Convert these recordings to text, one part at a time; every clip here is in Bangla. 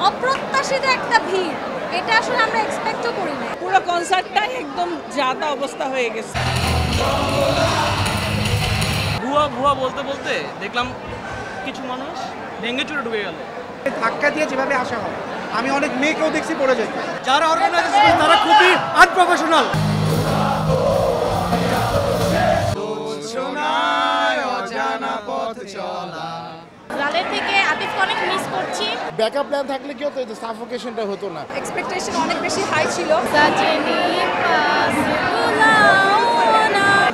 অপ্রত্যাশিত একটা ভিড়, এটা আসলে আমরা এক্সপেক্টও করি না। পুরো কনসার্টটাই একদম জাতা অবস্থা হয়ে গেছে। ভুয়া ভুয়া বলতে বলতে দেখলাম কিছু মানুষ ভেঙে চুরে ঢুকে গেল। ধাক্কা দিয়ে যেভাবে আসা হয়, আমি অনেক মেয়েকেও দেখছি পড়ে যেতে। যারা অর্গানাইজেশন তারা খুবই আনপ্রফেশনাল। জালের থেকে আতিফকে অনেক মিস করছি। ব্যাকআপ প্ল্যান থাকলে কি হতো, এই সাফোকেশনটা হতো না। এক্সপেকটেশন অনেক বেশি হাই ছিল।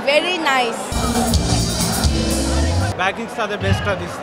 Very nice. ব্যাকিংস তাদের বেস্টটা দিচ্ছে।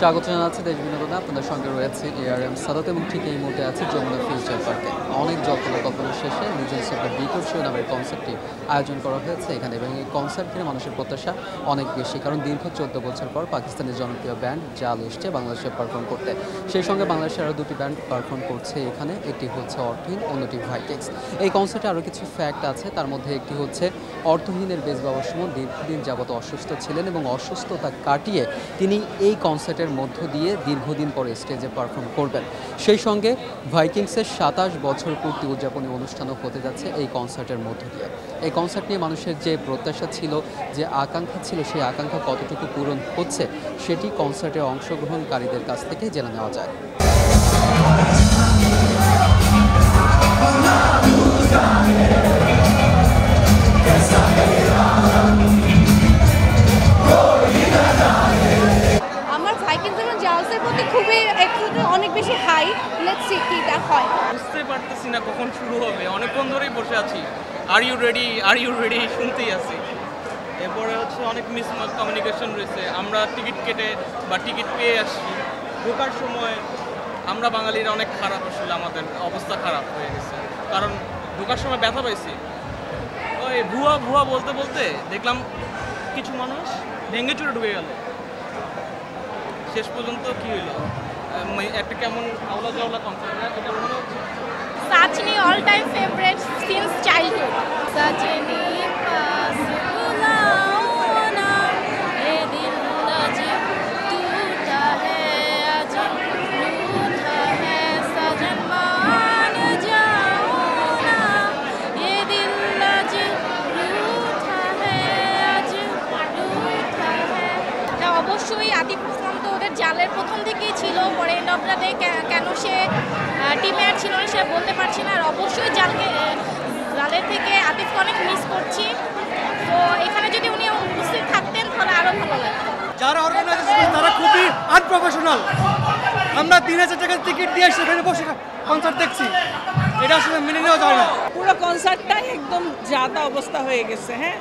স্বাগত জানাচ্ছি দেশ বিনোদনে, আপনাদের সঙ্গে রয়েছে ARM সাদাত এবং ঠিক এই মুহূর্তে আছে যমুনা ফিউচার পার্কে। অনেক জল্পনা শেষে legends of the Beatle show নামের কনসার্টটি আয়োজন করা হয়েছে এখানে, এবং এই কনসার্ট ঘিরে মানুষের প্রত্যাশা অনেক বেশি, কারণ দীর্ঘ 14 বছর পর পাকিস্তানের জনপ্রিয় ব্যান্ড জাল এসছে বাংলাদেশে পারফর্ম করতে। সেই সঙ্গে বাংলাদেশের আরও দুটি ব্যান্ড পারফর্ম করছে এখানে, একটি হচ্ছে অর্থহীন, অন্যটি ভাইটেক্স। এই কনসার্টে আরও কিছু ফ্যাক্ট আছে, তার মধ্যে একটি হচ্ছে অর্থহীনের বেশ বাবার সুমন দীর্ঘদিন যাবত অসুস্থ ছিলেন এবং অসুস্থতা কাটিয়ে তিনি এই কনসার্টের মধ্য দিয়ে দীর্ঘদিন পরে স্টেজে পারফর্ম করবেন। সেই সঙ্গে ভাইকিংসের 27 বছর পূর্তি উদযাপনী অনুষ্ঠানও হতে যাচ্ছে এই কনসার্টের মধ্য দিয়ে। এই কনসার্ট নিয়ে মানুষের যে প্রত্যাশা ছিল, যে আকাঙ্ক্ষা ছিল, সেই আকাঙ্ক্ষা কতটুকু পূরণ হচ্ছে সেটি কনসার্টে অংশগ্রহণকারীদের কাছ থেকে জেনে নেওয়া যায়। অনেক বেশি হাই। লেটস সি কি তা হয়। বুঝতে পারতেছি না কখন শুরু হবে, অনেকক্ষণ ধরেই বসে আছি। Are you ready, are you ready শুনতেই আছি। এরপরে হচ্ছে অনেক মিস কমিউনিকেশন রয়েছে। আমরা টিকিট কেটে বা টিকিট পেয়ে আসছি, ঢোকার সময় আমরা বাঙালিরা অনেক খারাপ, আসলে আমাদের অবস্থা খারাপ হয়ে গেছে, কারণ ঢোকার সময় ব্যথা পাইছি। ওই ভুয়া ভুয়া বলতে বলতে দেখলাম কিছু মানুষ ভেঙে চুরে ঢুকে গেল। শেষ পর্যন্ত কি হইলো, একটা কেমন আওলা জাওলা কনসার্ট। এটা মনে হচ্ছে Sajni all time favourite since childhood. Sajni পাসবুলাওনা এ দিল আজি টুটা হে আজ রুঠা হে সাজন মান যাও না এ দিল আজি রুঠা হে আজ রুঠা হে। অবশ্যই আতিফ ইসলাম তো ওদের জালের প্রথম থেকেই ছিল, পরে এন্ড অফ দ্য ডে কেন সে টিমে আর ছিল না সে বলতে পারছি না। আর অবশ্যই জালের থেকে আতিফকে অনেক মিস করছি। তো এখানে যদি উনি উপস্থিত থাকতেন তাহলে আরও ভালো লাগতো। যারা অর্গানাইজেশন তারা খুবই আনপ্রফেশনাল। আমরা 3000 টাকার টিকিট দিয়ে সেখানে বসে কনসার্ট দেখছি, এটা আসলে মেনে নেওয়া যায় না। পুরো কনসার্টটাই একদম জাতা অবস্থা হয়ে গেছে। হ্যাঁ,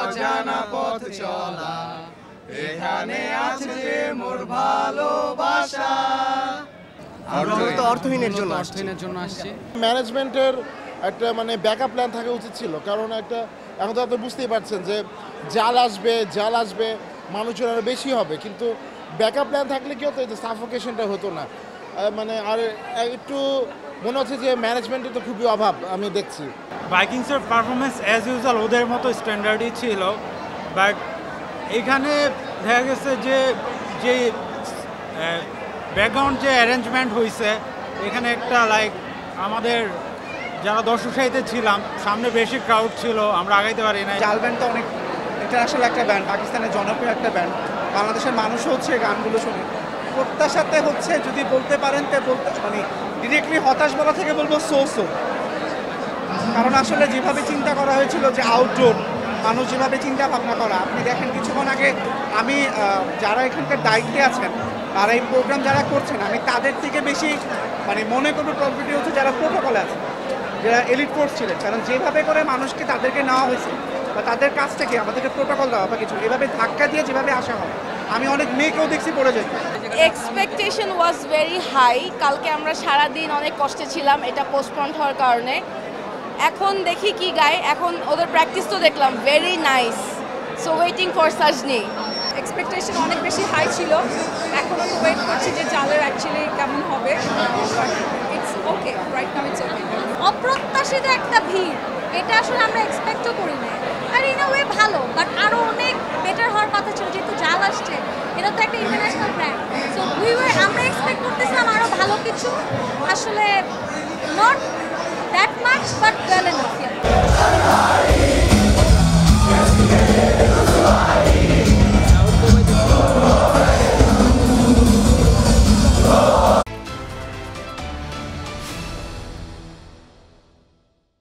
অজানা পথ চলা, এখানে আছে মোর ভালোবাসা। অর্থহীনের জন্য আসছে। ম্যানেজমেন্টের একটা ব্যাকআপ প্ল্যান থাকা উচিত ছিল, কারণ এখন তো আপনি বুঝতেই পারছেন যে জাল আসবে মানুষজন আরও বেশি হবে, কিন্তু ব্যাকআপ প্ল্যান থাকলে কি হতো, এই সাফোকেশনটা হতো না। আর একটু মনে হচ্ছে যে ম্যানেজমেন্টের তো খুবই অভাব আমি দেখছি। ভাইকিংসের পারফরমেন্স অ্যাজ ইউজুয়াল ওদের মতো স্ট্যান্ডার্ডই ছিল, বাট এখানে দেখা গেছে যে ব্যাকগ্রাউন্ড যে অ্যারেঞ্জমেন্ট হয়েছে এখানে একটা আমাদের যারা দর্শক সাহিত্যে ছিলাম সামনে বেশি ক্রাউড ছিল, আমরা আগাইতে পারি না। জাল ব্যান্ড তো অনেক ইন্টারন্যাশনাল একটা ব্যান্ড, পাকিস্তানের জনপ্রিয় একটা ব্যান্ড, বাংলাদেশের মানুষও হচ্ছে গানগুলো শুনে প্রত্যাশাতে হচ্ছে, যদি বলতে পারেন তো বলতে ডিরেক্টলি হতাশ বলা থেকে বলবো সো। কারণ আসলে যেভাবে চিন্তা করা হয়েছিল যে আউটডোর, মানুষ যেভাবে চিন্তা ভাবনা করা, আপনি দেখেন কিছুক্ষণ আগে আমি যারা এখানকার দায়িত্বে আছেন তারা এই প্রোগ্রাম যারা করছেন, আমি তাদের থেকে বেশি মনে করবো প্রফিটি হচ্ছে যারা প্রোটোকলে আছে, যারা এলিট ফোর্স ছিলেন। কারণ যেভাবে করে মানুষকে তাদেরকে নেওয়া হয়েছে বা তাদের কাছ থেকে আমাদেরকে প্রোটোকল দেওয়া বা কিছু এভাবে ধাক্কা দিয়ে যেভাবে আসা হয়, আমি অনেক মেয়েকেও দেখছি পড়ে যেতে। Expectation was very high. কালকে আমরা সারাদিন অনেক কষ্টে ছিলাম এটা পোস্টপন্ড হওয়ার কারণে। এখন দেখি কি গায়, এখন ওদের প্র্যাকটিস তো দেখলাম very nice. So waiting for Sajni. Expectation অনেক বেশি হাই ছিল, এখনও তো ওয়েট করছি যে জালের অ্যাকচুয়ালি কেমন হবে। It's okay, right now it's okay. অপ্রত্যাশিত একটা ভিড়, এটা আসলে আমরা এক্সপেক্টও করি না। আর ইন আ ওয়ে ভালো, বাট আরও অনেক বেটার হওয়ার কথা ছিল, যেহেতু জাল আসছে, এটা তো একটা ইন্টারন্যাশনাল ব্র্যান্ড। সো আমরা এক্সপেক্ট করতেছিলাম আরও ভালো কিছু, আসলে not that much but well enough.